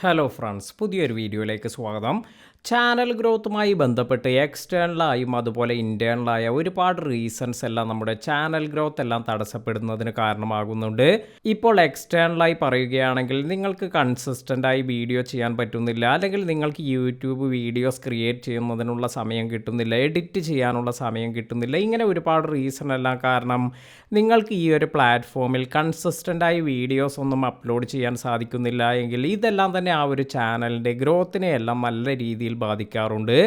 Hello friends, പുതിയൊരു വീഡിയോയിലേക്ക് സ്വാഗതം. ചാനൽ ഗ്രോത്തുമായി ബന്ധപ്പെട്ട് എക്സ്റ്റേണലായും അതുപോലെ ഇൻറ്റേണലായ ഒരുപാട് റീസൺസ് എല്ലാം നമ്മുടെ ചാനൽ ഗ്രോത്ത് എല്ലാം തടസ്സപ്പെടുന്നതിന് കാരണമാകുന്നുണ്ട്. ഇപ്പോൾ എക്സ്റ്റേണലായി പറയുകയാണെങ്കിൽ നിങ്ങൾക്ക് കൺസിസ്റ്റൻ്റായി വീഡിയോ ചെയ്യാൻ പറ്റുന്നില്ല, അല്ലെങ്കിൽ നിങ്ങൾക്ക് യൂട്യൂബ് വീഡിയോസ് ക്രിയേറ്റ് ചെയ്യുന്നതിനുള്ള സമയം കിട്ടുന്നില്ല, എഡിറ്റ് ചെയ്യാനുള്ള സമയം കിട്ടുന്നില്ല. ഇങ്ങനെ ഒരുപാട് റീസൺ എല്ലാം കാരണം നിങ്ങൾക്ക് ഈ ഒരു പ്ലാറ്റ്ഫോമിൽ കൺസിസ്റ്റൻ്റായി വീഡിയോസ് ഒന്നും അപ്ലോഡ് ചെയ്യാൻ സാധിക്കുന്നില്ല എങ്കിൽ ഇതെല്ലാം തന്നെ ആ ഒരു ചാനലിൻ്റെ ഗ്രോത്തിനെ എല്ലാം നല്ല രീതിയിൽ ബാധിക്കാറുണ്ട്.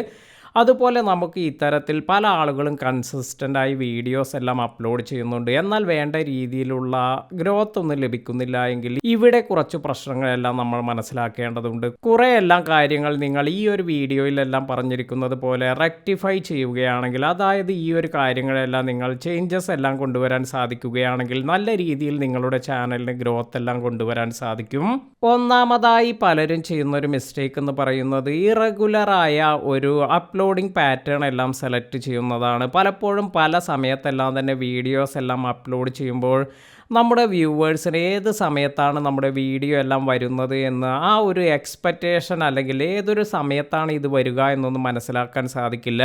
അതുപോലെ നമുക്ക് ഇത്തരത്തിൽ പല ആളുകളും കൺസിസ്റ്റൻ്റായി വീഡിയോസ് എല്ലാം അപ്ലോഡ് ചെയ്യുന്നുണ്ട്, എന്നാൽ വേണ്ട രീതിയിലുള്ള ഗ്രോത്ത് ഒന്നും ലഭിക്കുന്നില്ല എങ്കിൽ ഇവിടെ കുറച്ച് പ്രശ്നങ്ങളെല്ലാം നമ്മൾ മനസ്സിലാക്കേണ്ടതുണ്ട്. കുറേയെല്ലാം കാര്യങ്ങൾ നിങ്ങൾ ഈ ഒരു വീഡിയോയിലെല്ലാം പറഞ്ഞിരിക്കുന്നത് പോലെ റെക്ടിഫൈ ചെയ്യുകയാണെങ്കിൽ, അതായത് ഈ ഒരു കാര്യങ്ങളെല്ലാം നിങ്ങൾ ചേഞ്ചസ് എല്ലാം കൊണ്ടുവരാൻ സാധിക്കുകയാണെങ്കിൽ നല്ല രീതിയിൽ നിങ്ങളുടെ ചാനലിന് ഗ്രോത്ത് എല്ലാം കൊണ്ടുവരാൻ സാധിക്കും. ഒന്നാമതായി പലരും ചെയ്യുന്നൊരു മിസ്റ്റേക്ക് എന്ന് പറയുന്നത് ഇറഗുലറായ ഒരു അപ്ലോഡിംഗ് പാറ്റേൺ എല്ലാം സെലക്ട് ചെയ്യുന്നതാണ്. പലപ്പോഴും പല സമയത്തെല്ലാം തന്നെ വീഡിയോസ് എല്ലാം അപ്ലോഡ് ചെയ്യുമ്പോൾ നമ്മുടെ വ്യൂവേഴ്സിന് ഏത് സമയത്താണ് നമ്മുടെ വീഡിയോ എല്ലാം വരുന്നത് എന്ന് ആ ഒരു എക്സ്പെക്റ്റേഷൻ, അല്ലെങ്കിൽ ഏതൊരു സമയത്താണ് ഇത് വരിക എന്നൊന്നും മനസ്സിലാക്കാൻ സാധിക്കില്ല.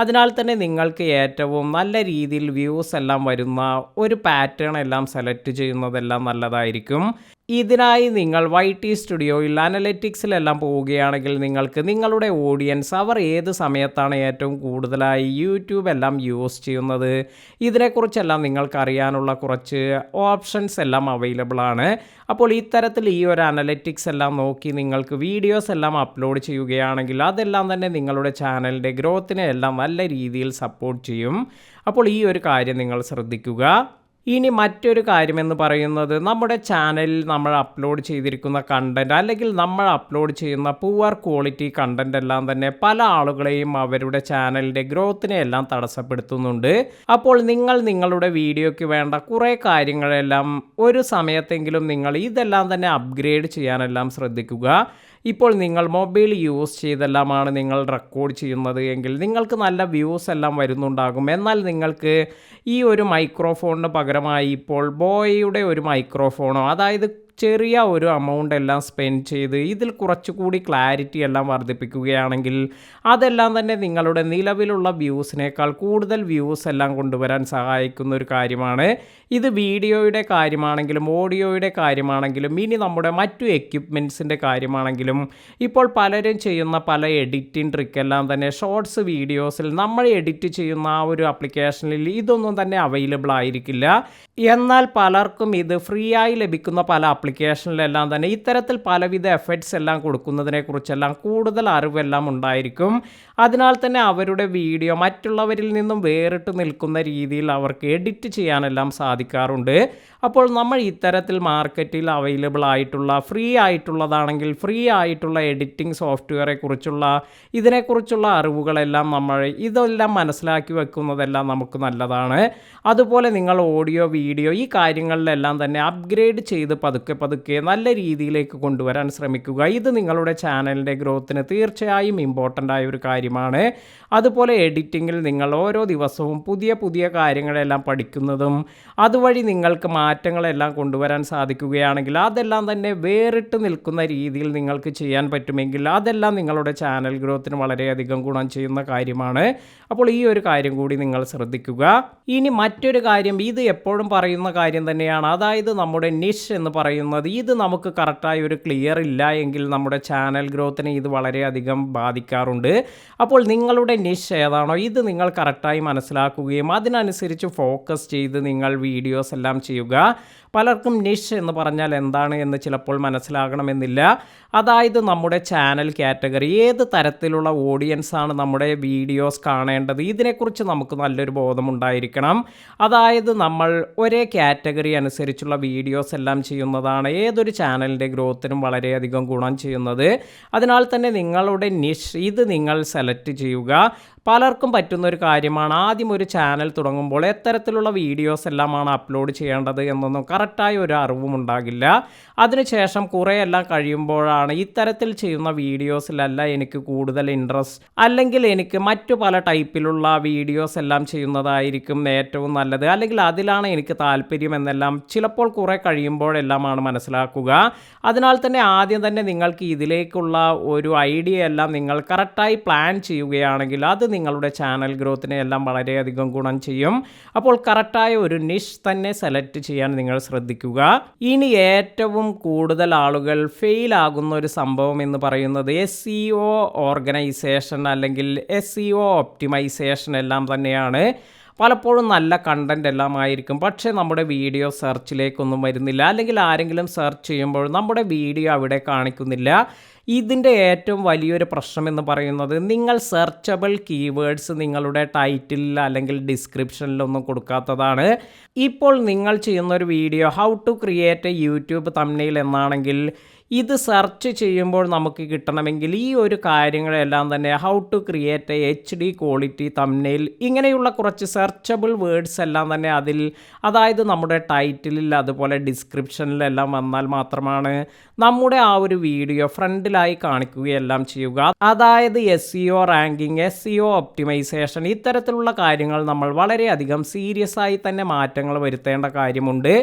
അതിനാൽ തന്നെ നിങ്ങൾക്ക് ഏറ്റവും നല്ല രീതിയിൽ വ്യൂസ് എല്ലാം വരുന്ന ഒരു പാറ്റേൺ എല്ലാം സെലക്ട് ചെയ്യുന്നതെല്ലാം നല്ലതായിരിക്കും. ഇതിനായി നിങ്ങൾ YT സ്റ്റുഡിയോയിൽ അനലിറ്റിക്സിലെല്ലാം പോവുകയാണെങ്കിൽ നിങ്ങൾക്ക് നിങ്ങളുടെ ഓഡിയൻസ് അവർ ഏത് സമയത്താണ് ഏറ്റവും കൂടുതലായി യൂട്യൂബ് എല്ലാം യൂസ് ചെയ്യുന്നത്, ഇതിനെക്കുറിച്ചെല്ലാം നിങ്ങൾക്കറിയാനുള്ള കുറച്ച് ഓപ്ഷൻസ് എല്ലാം അവൈലബിൾ ആണ്. അപ്പോൾ ഇത്തരത്തിൽ ഈ ഒരു അനലിറ്റിക്സ് എല്ലാം നോക്കി നിങ്ങൾക്ക് വീഡിയോസ് എല്ലാം അപ്ലോഡ് ചെയ്യുകയാണെങ്കിൽ അതെല്ലാം തന്നെ നിങ്ങളുടെ ചാനലിൻ്റെ ഗ്രോത്തിനെ എല്ലാം നല്ല രീതിയിൽ സപ്പോർട്ട് ചെയ്യും. അപ്പോൾ ഈ ഒരു കാര്യം നിങ്ങൾ ശ്രദ്ധിക്കുക. ഇനി മറ്റൊരു കാര്യമെന്ന് പറയുന്നത്, നമ്മുടെ ചാനലിൽ നമ്മൾ അപ്ലോഡ് ചെയ്തിരിക്കുന്ന കണ്ടൻറ്റ്, അല്ലെങ്കിൽ നമ്മൾ അപ്ലോഡ് ചെയ്യുന്ന പുവർ ക്വാളിറ്റി കണ്ടൻറ്റ് എല്ലാം തന്നെ പല ആളുകളെയും അവരുടെ ചാനലിൻ്റെ ഗ്രോത്തിനെ എല്ലാം തടസ്സപ്പെടുത്തുന്നുണ്ട്. അപ്പോൾ നിങ്ങൾ നിങ്ങളുടെ വീഡിയോയ്ക്ക് വേണ്ട കുറേ കാര്യങ്ങളെല്ലാം ഒരു സമയത്തെങ്കിലും നിങ്ങൾ ഇതെല്ലാം തന്നെ അപ്ഗ്രേഡ് ചെയ്യാനെല്ലാം ശ്രദ്ധിക്കുക. ഇപ്പോൾ നിങ്ങൾ മൊബൈൽ യൂസ് ചെയ്തെല്ലാമാണ് നിങ്ങൾ റെക്കോർഡ് ചെയ്യുന്നത് എങ്കിൽ നിങ്ങൾക്ക് നല്ല വ്യൂസ് എല്ലാം വരുന്നുണ്ടാകും. എന്നാൽ നിങ്ങൾക്ക് ഈ ഒരു മൈക്രോഫോണിന് പകരമായി ഇപ്പോൾ ബോയയുടെ ഒരു മൈക്രോഫോണോ, അതായത് ചെറിയ ഒരു എമൗണ്ട് എല്ലാം സ്പെൻഡ് ചെയ്ത് ഇതിൽ കുറച്ചുകൂടി ക്ലാരിറ്റി എല്ലാം വർദ്ധിപ്പിക്കുകയാണെങ്കിൽ അതെല്ലാം തന്നെ നിങ്ങളുടെ നിലവിലുള്ള വ്യൂസിനേക്കാൾ കൂടുതൽ വ്യൂസ് എല്ലാം കൊണ്ടുവരാൻ സഹായിക്കുന്ന ഒരു കാര്യമാണ്. ഇത് വീഡിയോയുടെ കാര്യമാണെങ്കിലും ഓഡിയോയുടെ കാര്യമാണെങ്കിലും ഇനി നമ്മുടെ മറ്റു എക്യുപ്മെൻറ്റ്സിൻ്റെ കാര്യമാണെങ്കിലും ഇപ്പോൾ പലരും ചെയ്യുന്ന പല എഡിറ്റിംഗ് ട്രിക്കെല്ലാം തന്നെ ഷോർട്സ് വീഡിയോസിൽ നമ്മൾ എഡിറ്റ് ചെയ്യുന്ന ആ ഒരു ആപ്ലിക്കേഷനിൽ ഇതൊന്നും തന്നെ അവൈലബിൾ ആയിരിക്കില്ല. എന്നാൽ പലർക്കും ഇത് ഫ്രീ ആയി ലഭിക്കുന്ന പല ആപ്ലിക്കേഷനിലെല്ലാം തന്നെ ഇത്തരത്തിൽ പലവിധ എഫക്ട്സ് എല്ലാം കൊടുക്കുന്നതിനെക്കുറിച്ചെല്ലാം കൂടുതൽ അറിവെല്ലാം ഉണ്ടായിരിക്കും. അതിനാൽ തന്നെ അവരുടെ വീഡിയോ മറ്റുള്ളവരിൽ നിന്നും വേറിട്ട് നിൽക്കുന്ന രീതിയിൽ അവർക്ക് എഡിറ്റ് ചെയ്യാനെല്ലാം സാധിക്കാറുണ്ട്. അപ്പോൾ നമ്മൾ ഇത്തരത്തിൽ മാർക്കറ്റിൽ അവൈലബിൾ ആയിട്ടുള്ള ഫ്രീ ആയിട്ടുള്ളതാണെങ്കിൽ ഫ്രീ ആയിട്ടുള്ള എഡിറ്റിംഗ് സോഫ്റ്റ്വെയറെ കുറിച്ചുള്ള ഇതിനെക്കുറിച്ചുള്ള അറിവുകളെല്ലാം നമ്മൾ ഇതെല്ലാം മനസ്സിലാക്കി വെക്കുന്നതെല്ലാം നമുക്ക് നല്ലതാണ്. അതുപോലെ നിങ്ങൾ ഓഡിയോ വീഡിയോ ഈ കാര്യങ്ങളിലെല്ലാം തന്നെ അപ്ഗ്രേഡ് ചെയ്ത് പതുക്കെ നല്ല രീതിയിലേക്ക് കൊണ്ടുവരാൻ ശ്രമിക്കുക. ഇത് നിങ്ങളുടെ ചാനലിൻ്റെ ഗ്രോത്തിന് തീർച്ചയായും ഇമ്പോർട്ടൻ്റ് ആയ ഒരു കാര്യമാണ്. അതുപോലെ എഡിറ്റിങ്ങിൽ നിങ്ങൾ ഓരോ ദിവസവും പുതിയ കാര്യങ്ങളെല്ലാം പഠിക്കുന്നതും അതുവഴി നിങ്ങൾക്ക് മാറ്റങ്ങളെല്ലാം കൊണ്ടുവരാൻ സാധിക്കുകയാണെങ്കിൽ അതെല്ലാം തന്നെ വേറിട്ട് നിൽക്കുന്ന രീതിയിൽ നിങ്ങൾക്ക് ചെയ്യാൻ പറ്റുമെങ്കിൽ അതെല്ലാം നിങ്ങളുടെ ചാനൽ ഗ്രോത്തിന് വളരെയധികം ഗുണം ചെയ്യുന്ന കാര്യമാണ്. അപ്പോൾ ഈ ഒരു കാര്യം കൂടി നിങ്ങൾ ശ്രദ്ധിക്കുക. ഇനി മറ്റൊരു കാര്യം, ഇത് എപ്പോഴും പറയുന്ന കാര്യം തന്നെയാണ്, അതായത് നമ്മുടെ നിഷ് എന്ന് പറയുന്നത് ഇത് നമുക്ക് കറക്റ്റായി ഒരു ക്ലിയർ ഇല്ല എങ്കിൽ നമ്മുടെ ചാനൽ ഗ്രോത്തിനെ ഇത് വളരെയധികം ബാധിക്കാറുണ്ട്. അപ്പോൾ നിങ്ങളുടെ നിഷ് ഏതാണോ ഇത് നിങ്ങൾ കറക്റ്റായി മനസ്സിലാക്കുകയും അതിനനുസരിച്ച് ഫോക്കസ് ചെയ്ത് നിങ്ങൾ വീഡിയോസ് എല്ലാം ചെയ്യുക. പലർക്കും നിഷ് എന്ന് പറഞ്ഞാൽ എന്താണ് എന്ന് ചിലപ്പോൾ മനസ്സിലാകണമെന്നില്ല. അതായത് നമ്മുടെ ചാനൽ കാറ്റഗറി, ഏത് തരത്തിലുള്ള ഓഡിയൻസാണ് നമ്മുടെ വീഡിയോസ് കാണേണ്ടത്, ഇതിനെക്കുറിച്ച് നമുക്ക് നല്ലൊരു ബോധമുണ്ടായിരിക്കണം. അതായത് നമ്മൾ ഒരേ കാറ്റഗറി അനുസരിച്ചുള്ള വീഡിയോസ് എല്ലാം ചെയ്യുന്നതാണ് ഏതൊരു ചാനലിൻ്റെ ഗ്രോത്തിനും വളരെയധികം ഗുണം ചെയ്യുന്നത്. അതിനാൽ തന്നെ നിങ്ങളുടെ നിഷ് ഇത് നിങ്ങൾ സെലക്ട് ചെയ്യുക. പലർക്കും പറ്റുന്ന ഒരു കാര്യമാണ്. ആദ്യം ഒരു ചാനൽ തുടങ്ങുമ്പോൾ എത്തരത്തിലുള്ള വീഡിയോസ് എല്ലാമാണ് അപ്ലോഡ് ചെയ്യേണ്ടത് എന്നൊന്നും കറക്റ്റായ ഒരു അറിവും ഉണ്ടാകില്ല. അതിനുശേഷം കുറേയെല്ലാം കഴിയുമ്പോഴാണ് ഇത്തരത്തിൽ ചെയ്യുന്ന വീഡിയോസിലല്ല എനിക്ക് കൂടുതൽ ഇൻട്രസ്റ്റ്, അല്ലെങ്കിൽ എനിക്ക് മറ്റു പല ടൈപ്പിലുള്ള വീഡിയോസ് എല്ലാം ചെയ്യുന്നതായിരിക്കും ഏറ്റവും നല്ലത്, അല്ലെങ്കിൽ അതിലാണ് എനിക്ക് താല്പര്യം എന്നെല്ലാം ചിലപ്പോൾ കുറേ കഴിയുമ്പോഴെല്ലാമാണ് മനസ്സിലാക്കുക. അതിനാൽ തന്നെ ആദ്യം തന്നെ നിങ്ങൾക്ക് ഇതിലേക്കുള്ള ഒരു ഐഡിയ എല്ലാം നിങ്ങൾ കറക്റ്റായി പ്ലാൻ ചെയ്യുകയാണെങ്കിൽ അത് നിങ്ങളുടെ ചാനൽ ഗ്രോത്തിനെ എല്ലാം വളരെയധികം ഗുണം ചെയ്യും. അപ്പോൾ കറക്റ്റായ ഒരു നിഷ് തന്നെ സെലക്ട് ചെയ്യാൻ നിങ്ങൾ ശ്രദ്ധിക്കുക. ഇനി ഏറ്റവും കൂടുതൽ ആളുകൾ ഫെയിൽ ആകുന്ന ഒരു സംഭവം എന്ന് പറയുന്നത് SEO ഓർഗനൈസേഷൻ അല്ലെങ്കിൽ SEO ഒപ്റ്റിമൈസേഷൻ എല്ലാം തന്നെയാണ്. പലപ്പോഴും നല്ല കണ്ടൻ്റ് എല്ലാം ആയിരിക്കും, പക്ഷേ നമ്മുടെ വീഡിയോ സെർച്ചിലേക്കൊന്നും വരുന്നില്ല, അല്ലെങ്കിൽ ആരെങ്കിലും സെർച്ച് ചെയ്യുമ്പോൾ നമ്മുടെ വീഡിയോ അവിടെ കാണിക്കുന്നില്ല. ഇതിൻ്റെ ഏറ്റവും വലിയൊരു പ്രശ്നം എന്ന് പറയുന്നത് നിങ്ങൾ സെർച്ചബിൾ കീവേഡ്സ് നിങ്ങളുടെ ടൈറ്റിൽ അല്ലെങ്കിൽ ഡിസ്ക്രിപ്ഷനിലൊന്നും കൊടുക്കാത്തതാണ്. ഇപ്പോൾ നിങ്ങൾ ചെയ്യുന്നൊരു video how to create a YouTube thumbnail എന്നാണെങ്കിൽ ഇത് സെർച്ച് ചെയ്യുമ്പോൾ നമുക്ക് കിട്ടണമെങ്കിൽ ഈ ഒരു കാര്യങ്ങളെല്ലാം തന്നെ how to create a HD quality thumbnail ഇങ്ങനെയുള്ള കുറച്ച് സെർച്ചബിൾ വേർഡ്സ് എല്ലാം തന്നെ അതിൽ, അതായത് നമ്മുടെ ടൈറ്റിലിൽ അതുപോലെ ഡിസ്ക്രിപ്ഷനിലെല്ലാം വന്നാൽ മാത്രമാണ് നമ്മുടെ ആ ഒരു വീഡിയോ ഫ്രണ്ടിലായി കാണിക്കുകയെല്ലാം ചെയ്യുക. അതായത് SEO റാങ്കിങ്, SEO ഒപ്റ്റിമൈസേഷൻ ഇത്തരത്തിലുള്ള കാര്യങ്ങൾ നമ്മൾ വളരെയധികം സീരിയസ് ആയി തന്നെ മാറ്റങ്ങൾ വരുത്തേണ്ട കാര്യമുണ്ട്.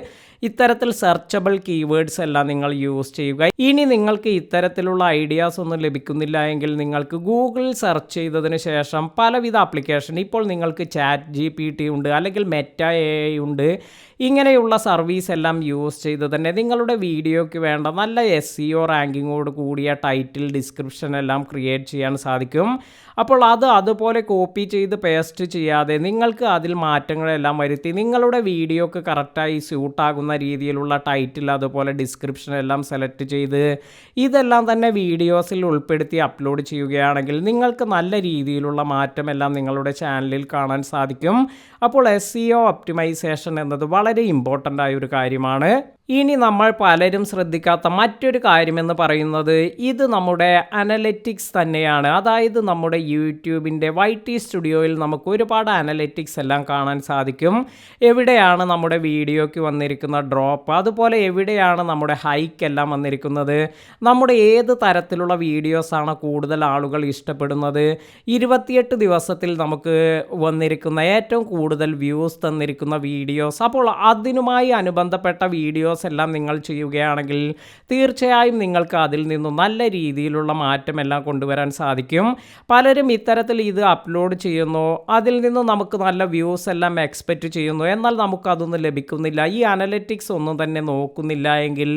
ഇത്തരത്തിൽ സെർച്ചബിൾ കീവേഡ്സ് എല്ലാം നിങ്ങൾ യൂസ് ചെയ്യുക. ഇനി നിങ്ങൾക്ക് ഇത്തരത്തിലുള്ള ഐഡിയാസ് ഒന്നും ലഭിക്കുന്നില്ല എങ്കിൽ നിങ്ങൾക്ക് ഗൂഗിളിൽ സെർച്ച് ചെയ്തതിന് ശേഷം പലവിധ ആപ്ലിക്കേഷൻ, ഇപ്പോൾ നിങ്ങൾക്ക് ChatGPT ഉണ്ട്, അല്ലെങ്കിൽ Meta AI ഉണ്ട്, ഇങ്ങനെയുള്ള സർവീസ് എല്ലാം യൂസ് ചെയ്ത് തന്നെ നിങ്ങളുടെ വീഡിയോയ്ക്ക് വേണ്ട നല്ല SEO റാങ്കിങ്ങോട് കൂടിയ ടൈറ്റിൽ, ഡിസ്ക്രിപ്ഷൻ എല്ലാം ക്രിയേറ്റ് ചെയ്യാൻ സാധിക്കും. അപ്പോൾ അതുപോലെ കോപ്പി ചെയ്ത് പേസ്റ്റ് ചെയ്യാതെ നിങ്ങൾക്ക് അതിൽ മാറ്റങ്ങളെല്ലാം വരുത്തി നിങ്ങളുടെ വീഡിയോക്ക് കറക്റ്റായി സ്യൂട്ടാകുന്ന രീതിയിലുള്ള ടൈറ്റിൽ അതുപോലെ ഡിസ്ക്രിപ്ഷൻ എല്ലാം സെലക്ട് ചെയ്ത് ഇതെല്ലാം തന്നെ വീഡിയോസിൽ ഉൾപ്പെടുത്തി അപ്ലോഡ് ചെയ്യുകയാണെങ്കിൽ നിങ്ങൾക്ക് നല്ല രീതിയിലുള്ള മാറ്റമെല്ലാം നിങ്ങളുടെ ചാനലിൽ കാണാൻ സാധിക്കും. അപ്പോൾ SEO ഒപ്റ്റിമൈസേഷൻ എന്നത് വളരെ ഇമ്പോർട്ടൻ്റ് ആയ ഒരു കാര്യമാണ്. ഇനി നമ്മൾ പലരും ശ്രദ്ധിക്കാത്ത മറ്റൊരു കാര്യമെന്ന് പറയുന്നത് ഇത് നമ്മുടെ അനലിറ്റിക്സ് തന്നെയാണ്. അതായത് നമ്മുടെ യൂട്യൂബിൻ്റെ YT സ്റ്റുഡിയോയിൽ നമുക്ക് ഒരുപാട് അനലിറ്റിക്സ് എല്ലാം കാണാൻ സാധിക്കും. എവിടെയാണ് നമ്മുടെ വീഡിയോയ്ക്ക് വന്നിരിക്കുന്ന ഡ്രോപ്പ്, അതുപോലെ എവിടെയാണ് നമ്മുടെ ഹൈക്ക് എല്ലാം വന്നിരിക്കുന്നത്, നമ്മുടെ ഏത് തരത്തിലുള്ള വീഡിയോസാണ് കൂടുതൽ ആളുകൾ ഇഷ്ടപ്പെടുന്നത്, 28 ദിവസത്തിൽ നമുക്ക് വന്നിരിക്കുന്ന ഏറ്റവും കൂടുതൽ വ്യൂസ് തന്നിരിക്കുന്ന വീഡിയോസ്. അപ്പോൾ അതിനുമായി അനുബന്ധപ്പെട്ട വീഡിയോസ് എല്ലാം നിങ്ങൾ ചെയ്യുകയാണെങ്കിൽ തീർച്ചയായും നിങ്ങൾക്ക് അതിൽ നിന്നും നല്ല രീതിയിലുള്ള മാറ്റമെല്ലാം കൊണ്ടുവരാൻ സാധിക്കും. പലരും ഇത്തരത്തിൽ ഇത് അപ്ലോഡ് ചെയ്യുന്നു, അതിൽ നിന്നും നമുക്ക് നല്ല വ്യൂസ് എല്ലാം എക്സ്പെക്റ്റ് ചെയ്യുന്നു, എന്നാൽ നമുക്കതൊന്നും ലഭിക്കുന്നില്ല, ഈ അനലിറ്റിക്സ് ഒന്നും തന്നെ നോക്കുന്നില്ല എങ്കിൽ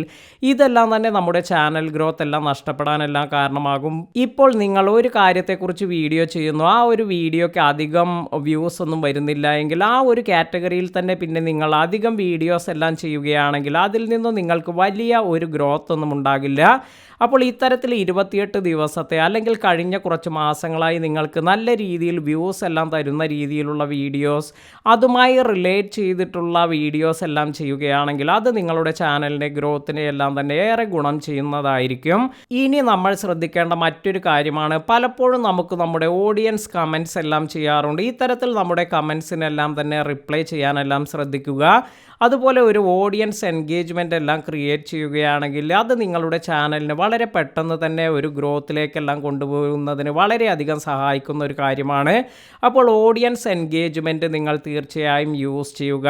ഇതെല്ലാം തന്നെ നമ്മുടെ ചാനൽ ഗ്രോത്ത് എല്ലാം നഷ്ടപ്പെടാനെല്ലാം കാരണമാകും. ഇപ്പോൾ നിങ്ങൾ ഒരു കാര്യത്തെക്കുറിച്ച് വീഡിയോ ചെയ്യുന്നു, ആ ഒരു വീഡിയോയ്ക്ക് അധികം വ്യൂസ് ഒന്നും വരുന്നില്ല എങ്കിൽ ആ ഒരു കാറ്റഗറിയിൽ തന്നെ പിന്നെ നിങ്ങൾ അധികം വീഡിയോസ് എല്ലാം ചെയ്യുകയാണെങ്കിൽ അതിൽ നിന്നും നിങ്ങൾക്ക് വലിയ ഒരു ഗ്രോത്ത് ഒന്നും ഉണ്ടാകില്ല. അപ്പോൾ ഇത്തരത്തിൽ 28 ദിവസത്തെ അല്ലെങ്കിൽ കഴിഞ്ഞ കുറച്ച് മാസങ്ങളായി നിങ്ങൾക്ക് നല്ല രീതിയിൽ വ്യൂസ് എല്ലാം തരുന്ന രീതിയിലുള്ള വീഡിയോസ്, അതുമായി റിലേറ്റ് ചെയ്തിട്ടുള്ള വീഡിയോസ് എല്ലാം ചെയ്യുകയാണെങ്കിൽ അത് നിങ്ങളുടെ ചാനലിൻ്റെ ഗ്രോത്തിനെ എല്ലാം തന്നെ ഏറെ ഗുണം ചെയ്യുന്നതായിരിക്കും. ഇനി നമ്മൾ ശ്രദ്ധിക്കേണ്ട മറ്റൊരു കാര്യമാണ്, പലപ്പോഴും നമുക്ക് നമ്മുടെ ഓഡിയൻസ് കമൻറ്റ്സ് എല്ലാം ചെയ്യാറുണ്ട്. ഇത്തരത്തിൽ നമ്മുടെ കമൻറ്റ്സിനെല്ലാം തന്നെ റിപ്ലൈ ചെയ്യാനെല്ലാം ശ്രദ്ധിക്കുക. അതുപോലെ ഒരു ഓഡിയൻസ് എൻഗേജ്മെൻ്റ് എല്ലാം ക്രിയേറ്റ് ചെയ്യുകയാണെങ്കിൽ അത് നിങ്ങളുടെ ചാനലിന് വളരെ പെട്ടെന്ന് തന്നെ ഒരു ഗ്രോത്തിലേക്കെല്ലാം കൊണ്ടുപോകുന്നതിന് വളരെയധികം സഹായിക്കുന്ന ഒരു കാര്യമാണ്. അപ്പോൾ ഓഡിയൻസ് എൻഗേജ്മെൻറ്റ് നിങ്ങൾ തീർച്ചയായും യൂസ് ചെയ്യുക.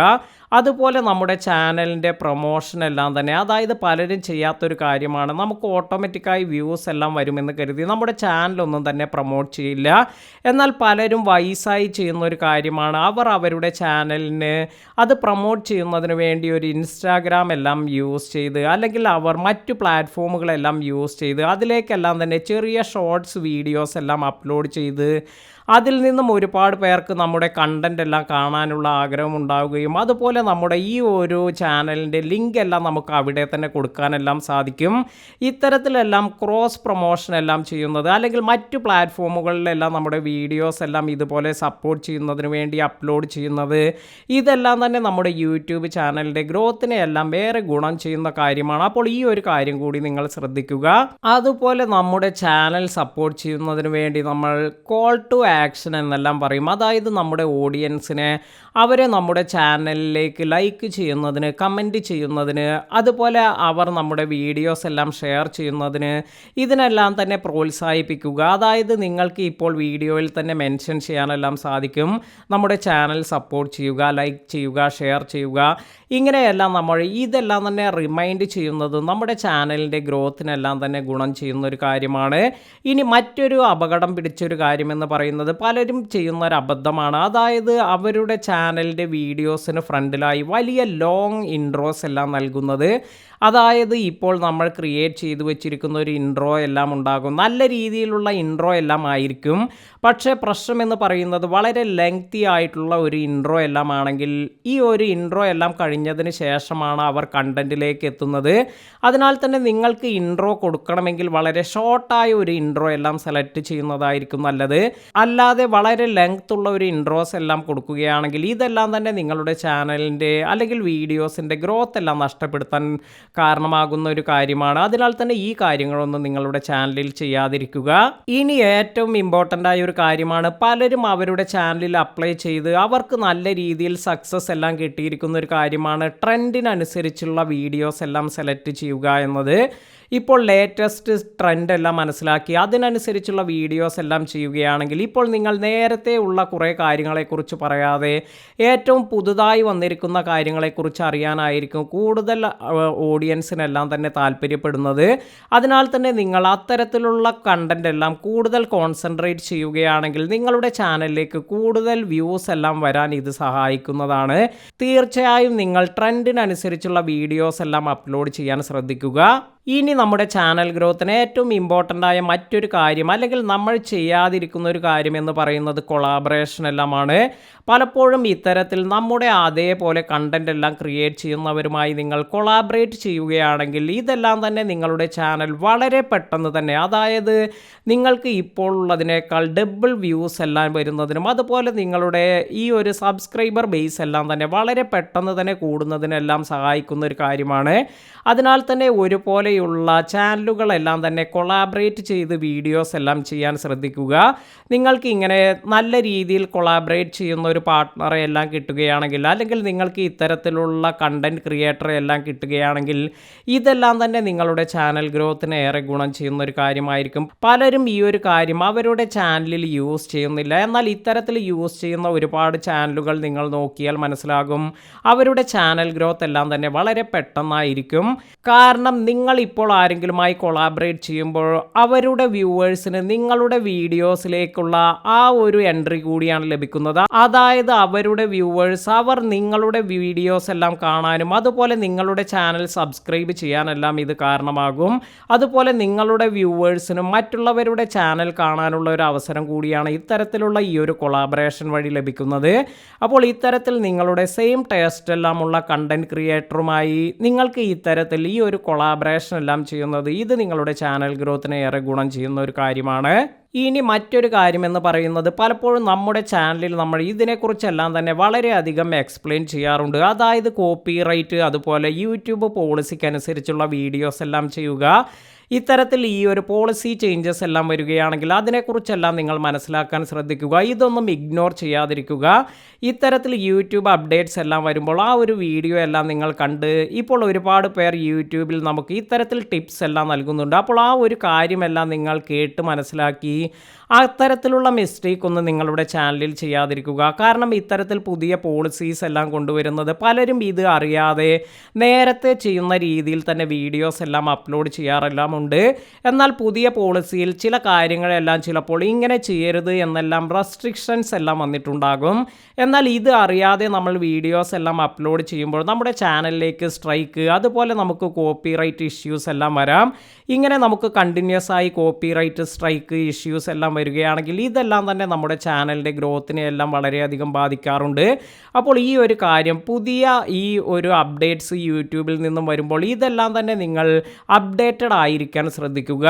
അതുപോലെ നമ്മുടെ ചാനലിൻ്റെ പ്രൊമോഷൻ എല്ലാം തന്നെ, അതായത് പലരും ചെയ്യാത്തൊരു കാര്യമാണ്, നമുക്ക് ഓട്ടോമാറ്റിക്കായി വ്യൂസ് എല്ലാം വരുമെന്ന് കരുതി നമ്മുടെ ചാനലൊന്നും തന്നെ പ്രൊമോട്ട് ചെയ്യില്ല. എന്നാൽ പലരും വൈസായി ചെയ്യുന്ന ഒരു കാര്യമാണ്, അവർ അവരുടെ ചാനലിന് അത് പ്രൊമോട്ട് ചെയ്യുന്നതിന് വേണ്ടി ഒരു ഇൻസ്റ്റാഗ്രാം എല്ലാം യൂസ് ചെയ്ത്, അല്ലെങ്കിൽ അവർ മറ്റു പ്ലാറ്റ്ഫോമുകളെല്ലാം യൂസ് ചെയ്ത് അതിലേക്കെല്ലാം തന്നെ ചെറിയ ഷോർട്സ് വീഡിയോസ് എല്ലാം അപ്ലോഡ് ചെയ്ത് അതിൽ നിന്നും ഒരുപാട് പേർക്ക് നമ്മുടെ കണ്ടൻ്റ് എല്ലാം കാണാനുള്ള ആഗ്രഹം ഉണ്ടാവുകയും അതുപോലെ അതുപോലെ നമ്മുടെ ഈ ഒരു ചാനലിൻ്റെ ലിങ്ക് എല്ലാം നമുക്ക് അവിടെ തന്നെ കൊടുക്കാനെല്ലാം സാധിക്കും. ഇത്തരത്തിലെല്ലാം ക്രോസ് പ്രൊമോഷൻ എല്ലാം ചെയ്യുന്നത് അല്ലെങ്കിൽ മറ്റു പ്ലാറ്റ്ഫോമുകളിലെല്ലാം നമ്മുടെ വീഡിയോസ് എല്ലാം ഇതുപോലെ സപ്പോർട്ട് ചെയ്യുന്നതിന് വേണ്ടി അപ്ലോഡ് ചെയ്യുന്നത് ഇതെല്ലാം തന്നെ നമ്മുടെ യൂട്യൂബ് ചാനലിൻ്റെ ഗ്രോത്തിനെ എല്ലാം വേറെ ഗുണം ചെയ്യുന്ന കാര്യമാണ്. അപ്പോൾ ഈ ഒരു കാര്യം കൂടി നിങ്ങൾ ശ്രദ്ധിക്കുക. അതുപോലെ നമ്മുടെ ചാനൽ സപ്പോർട്ട് ചെയ്യുന്നതിന് വേണ്ടി നമ്മൾ കോൾ ടു ആക്ഷൻ എന്നെല്ലാം പറയും. അതായത് നമ്മുടെ ഓഡിയൻസിനെ അവരെ നമ്മുടെ ചാനലിലേക്ക് ലൈക്ക് ചെയ്യുന്നതിന്, കമൻറ്റ് ചെയ്യുന്നതിന്, അതുപോലെ അവർ നമ്മുടെ വീഡിയോസ് എല്ലാം ഷെയർ ചെയ്യുന്നതിന് ഇതിനെല്ലാം തന്നെ പ്രോത്സാഹിപ്പിക്കുക. അതായത് നിങ്ങൾക്ക് ഇപ്പോൾ വീഡിയോയിൽ തന്നെ മെൻഷൻ ചെയ്യാനെല്ലാം സാധിക്കും നമ്മുടെ ചാനൽ സപ്പോർട്ട് ചെയ്യുക, ലൈക്ക് ചെയ്യുക, ഷെയർ ചെയ്യുക. ഇങ്ങനെയെല്ലാം നമ്മൾ ഇതെല്ലാം തന്നെ റിമൈൻഡ് ചെയ്യുന്നത് നമ്മുടെ ചാനലിൻ്റെ ഗ്രോത്തിനെല്ലാം തന്നെ ഗുണം ചെയ്യുന്ന ഒരു കാര്യമാണ്. ഇനി മറ്റൊരു അപകടം പിടിച്ചൊരു കാര്യമെന്ന് പറയുന്നത് പലരും ചെയ്യുന്നൊരു അബദ്ധമാണ്. അതായത് അവരുടെ ചാനലിൻ്റെ വീഡിയോസിന് ഫ്രണ്ടിലായി വലിയ ലോങ് ഇൻട്രോസ് എല്ലാം നൽകുന്നത്. അതായത് ഇപ്പോൾ നമ്മൾ ക്രിയേറ്റ് ചെയ്തു വെച്ചിരിക്കുന്ന ഒരു ഇൻട്രോ എല്ലാം ഉണ്ടാകും, നല്ല രീതിയിലുള്ള ഇൻട്രോ എല്ലാം ആയിരിക്കും. പക്ഷേ പ്രശ്നം എന്ന് പറയുന്നത് വളരെ ലെങ്തി ആയിട്ടുള്ള ഒരു ഇൻട്രോ എല്ലാം ആണെങ്കിൽ ഈ ഒരു ഇൻട്രോ എല്ലാം കഴിഞ്ഞതിന് ശേഷമാണ് അവർ കണ്ടൻറ്റിലേക്ക് എത്തുന്നത്. അതിനാൽ തന്നെ നിങ്ങൾക്ക് ഇൻട്രോ കൊടുക്കണമെങ്കിൽ വളരെ ഷോർട്ടായ ഒരു ഇൻട്രോ എല്ലാം സെലക്ട് ചെയ്യുന്നതായിരിക്കും നല്ലത്. അല്ലാതെ വളരെ ലെങ്ത് ഉള്ള ഒരു ഇൻട്രോസ് എല്ലാം കൊടുക്കുകയാണെങ്കിൽ ഇതെല്ലാം തന്നെ നിങ്ങളുടെ ചാനലിൻ്റെ അല്ലെങ്കിൽ വീഡിയോസിൻ്റെ ഗ്രോത്ത് എല്ലാം നഷ്ടപ്പെടുത്താൻ കാരണമാകുന്ന ഒരു കാര്യമാണ്. അതിനാൽ തന്നെ ഈ കാര്യങ്ങളൊന്നും നിങ്ങളുടെ ചാനലിൽ ചെയ്യാതിരിക്കുക. ഇനി ഏറ്റവും ഇമ്പോർട്ടൻ്റ് ആയ ഒരു കാര്യമാണ്, പലരും അവരുടെ ചാനലിൽ അപ്ലൈ ചെയ്ത് അവർക്ക് നല്ല രീതിയിൽ സക്സസ് എല്ലാം കിട്ടിയിരിക്കുന്ന ഒരു കാര്യമാണ് ട്രെൻഡിനനുസരിച്ചുള്ള വീഡിയോസ് എല്ലാം സെലക്ട് ചെയ്യുക എന്നത്. ഇപ്പോൾ ലേറ്റസ്റ്റ് ട്രെൻഡ് എല്ലാം മനസ്സിലാക്കി അതിനനുസരിച്ചുള്ള വീഡിയോസ് എല്ലാം ചെയ്യുകയാണെങ്കിൽ ഇപ്പോൾ നിങ്ങൾ നേരത്തെ ഉള്ള കുറേ കാര്യങ്ങളെക്കുറിച്ച് പറയാതെ ഏറ്റവും പുതുതായി വന്നിരിക്കുന്ന കാര്യങ്ങളെക്കുറിച്ച് അറിയാനായിരിക്കും കൂടുതൽ ഓഡിയൻസിനെല്ലാം തന്നെ താല്പര്യപ്പെടുന്നത്. അതിനാൽ തന്നെ നിങ്ങൾ അത്തരത്തിലുള്ള കണ്ടൻ്റ് എല്ലാം കൂടുതൽ കോൺസെൻട്രേറ്റ് ചെയ്യുകയാണെങ്കിൽ നിങ്ങളുടെ ചാനലിലേക്ക് കൂടുതൽ വ്യൂസ് എല്ലാം വരാൻ ഇത് സഹായിക്കുന്നതാണ്. തീർച്ചയായും നിങ്ങൾ ട്രെൻഡിനനുസരിച്ചുള്ള വീഡിയോസ് എല്ലാം അപ്ലോഡ് ചെയ്യാൻ ശ്രദ്ധിക്കുക. ഇനി നമ്മുടെ ചാനൽ ഗ്രോത്തിന് ഏറ്റവും ഇമ്പോർട്ടൻ്റ് ആയ മറ്റൊരു കാര്യം അല്ലെങ്കിൽ നമ്മൾ ചെയ്യാതിരിക്കുന്ന ഒരു കാര്യം എന്ന് പറയുന്നത് കൊളാബറേഷൻ എല്ലാമാണ്. പലപ്പോഴും ഇത്തരത്തിൽ നമ്മുടെ അതേപോലെ കണ്ടൻ്റ് എല്ലാം ക്രിയേറ്റ് ചെയ്യുന്നവരുമായി നിങ്ങൾ കൊളാബറേറ്റ് ചെയ്യുകയാണെങ്കിൽ ഇതെല്ലാം തന്നെ നിങ്ങളുടെ ചാനൽ വളരെ പെട്ടെന്ന് തന്നെ, അതായത് നിങ്ങൾക്ക് ഇപ്പോൾ ഉള്ളതിനേക്കാൾ ഡബിൾ വ്യൂസ് എല്ലാം വരുന്നതിനും അതുപോലെ നിങ്ങളുടെ ഈ ഒരു സബ്സ്ക്രൈബർ ബേസ് എല്ലാം തന്നെ വളരെ പെട്ടെന്ന് തന്നെ കൂടുന്നതിനെല്ലാം സഹായിക്കുന്ന ഒരു കാര്യമാണ്. അതിനാൽ തന്നെ ഒരുപോലെയുള്ള ചാനലുകളെല്ലാം തന്നെ കൊളാബറേറ്റ് ചെയ്ത് വീഡിയോസ് എല്ലാം ചെയ്യാൻ ശ്രദ്ധിക്കുക. നിങ്ങൾക്ക് ഇങ്ങനെ നല്ല രീതിയിൽ കൊളാബറേറ്റ് ചെയ്യുന്ന ഒരു പാർട്ട്ണറെ എല്ലാം കിട്ടുകയാണെങ്കിൽ അല്ലെങ്കിൽ നിങ്ങൾക്ക് ഇത്തരത്തിലുള്ള കണ്ടൻറ് ക്രിയേറ്ററെ എല്ലാം കിട്ടുകയാണെങ്കിൽ ഇതെല്ലാം തന്നെ നിങ്ങളുടെ ചാനൽ ഗ്രോത്തിന് ഏറെ ഗുണം ചെയ്യുന്ന ഒരു കാര്യമായിരിക്കും. പലരും ഈ ഒരു കാര്യം അവരുടെ ചാനലിൽ യൂസ് ചെയ്യുന്നില്ല. എന്നാൽ ഇത്തരത്തിൽ യൂസ് ചെയ്യുന്ന ഒരുപാട് ചാനലുകൾ നിങ്ങൾ നോക്കിയാൽ മനസ്സിലാകും അവരുടെ ചാനൽ ഗ്രോത്ത് എല്ലാം തന്നെ വളരെ പെട്ടെന്നായിരിക്കും. കാരണം നിങ്ങൾ ഇപ്പോൾ ആരെങ്കിലുമായി കൊളാബറേറ്റ് ചെയ്യുമ്പോൾ അവരുടെ വ്യൂവേഴ്സിന് നിങ്ങളുടെ വീഡിയോസിലേക്കുള്ള ആ ഒരു എൻട്രി കൂടിയാണ് ലഭിക്കുന്നത്. അതായത് അവരുടെ വ്യൂവേഴ്സ് അവർ നിങ്ങളുടെ വീഡിയോസ് എല്ലാം കാണാനും അതുപോലെ നിങ്ങളുടെ ചാനൽ സബ്സ്ക്രൈബ് ചെയ്യാനെല്ലാം ഇത് കാരണമാകും. അതുപോലെ നിങ്ങളുടെ വ്യൂവേഴ്സിനും മറ്റുള്ളവരുടെ ചാനൽ കാണാനുള്ള ഒരു അവസരം കൂടിയാണ് ഇത്തരത്തിലുള്ള ഈ ഒരു കൊളാബറേഷൻ വഴി ലഭിക്കുന്നത്. അപ്പോൾ ഇത്തരത്തിൽ നിങ്ങളുടെ സെയിം ടേസ്റ്റ് എല്ലാം ഉള്ള കണ്ടന്റ് ക്രിയേറ്ററുമായി നിങ്ങൾക്ക് ഇത്തരത്തിൽ ഈ ഒരു കൊളാബറേഷൻ എല്ലാം ചെയ്യുന്നത് ഇത് നിങ്ങളുടെ ചാനൽ ഗ്രോത്തിന് ഏറെ ഗുണം ചെയ്യുന്ന ഒരു കാര്യമാണ്. ഇനി മറ്റൊരു കാര്യമെന്ന് പറയുന്നത് പലപ്പോഴും നമ്മുടെ ചാനലിൽ നമ്മൾ ഇതിനെക്കുറിച്ചെല്ലാം തന്നെ വളരെയധികം എക്സ്പ്ലെയിൻ ചെയ്യാറുണ്ട്. അതായത് കോപ്പിറൈറ്റ് അതുപോലെ യൂട്യൂബ് പോളിസിക്ക് അനുസരിച്ചുള്ള വീഡിയോസ് എല്ലാം ചെയ്യുക. ഇത്തരത്തിൽ ഈ ഒരു പോളിസി ചേഞ്ചസ് എല്ലാം വരികയാണെങ്കിൽ അതിനെക്കുറിച്ചെല്ലാം നിങ്ങൾ മനസ്സിലാക്കാൻ ശ്രദ്ധിക്കുക. ഇതൊന്നും ഇഗ്നോർ ചെയ്യാതിരിക്കുക. ഇത്തരത്തിൽ യൂട്യൂബ് അപ്ഡേറ്റ്സ് എല്ലാം വരുമ്പോൾ ആ ഒരു വീഡിയോ എല്ലാം നിങ്ങൾ കണ്ട് ഇപ്പോൾ ഒരുപാട് പേർ യൂട്യൂബിൽ നമുക്ക് ഇത്തരത്തിൽ ടിപ്സ് എല്ലാം നൽകുന്നുണ്ട്. അപ്പോൾ ആ ഒരു കാര്യമെല്ലാം നിങ്ങൾ കേട്ട് മനസ്സിലാക്കി അത്തരത്തിലുള്ള മിസ്റ്റേക്ക് ഒന്നും നിങ്ങളുടെ ചാനലിൽ ചെയ്യാതിരിക്കുക. കാരണം ഇത്തരത്തിൽ പുതിയ പോളിസീസ് എല്ലാം കൊണ്ടുവരുന്നത് പലരും ഇത് അറിയാതെ നേരത്തെ ചെയ്യുന്ന രീതിയിൽ തന്നെ വീഡിയോസ് എല്ലാം അപ്ലോഡ് ചെയ്യാറെല്ലാം ചെയ്യാനുണ്ട്. എന്നാൽ പുതിയ പോളിസിയിൽ ചില കാര്യങ്ങളെല്ലാം ചിലപ്പോൾ ഇങ്ങനെ ചെയ്യരുത് എന്നെല്ലാം റെസ്ട്രിക്ഷൻസ് എല്ലാം വന്നിട്ടുണ്ടാകും. എന്നാൽ ഇത് അറിയാതെ നമ്മൾ വീഡിയോസ് എല്ലാം അപ്ലോഡ് ചെയ്യുമ്പോൾ നമ്മുടെ ചാനലിലേക്ക് സ്ട്രൈക്ക്, അതുപോലെ നമുക്ക് കോപ്പിറൈറ്റ് ഇഷ്യൂസ് എല്ലാം വരാം. ഇങ്ങനെ നമുക്ക് കണ്ടിന്യൂസ് ആയി കോപ്പിറൈറ്റ് സ്ട്രൈക്ക് ഇഷ്യൂസ് എല്ലാം വരികയാണെങ്കിൽ ഇതെല്ലാം തന്നെ നമ്മുടെ ചാനലിൻ്റെ ഗ്രോത്തിനെ എല്ലാം വളരെയധികം ബാധിക്കാറുണ്ട്. അപ്പോൾ ഈ ഒരു കാര്യം, പുതിയ ഈ ഒരു അപ്ഡേറ്റ്സ് യൂട്യൂബിൽ നിന്നും വരുമ്പോൾ ഇതെല്ലാം തന്നെ നിങ്ങൾ അപ്ഡേറ്റഡ് ആയിരിക്കാൻ ശ്രദ്ധിക്കുക.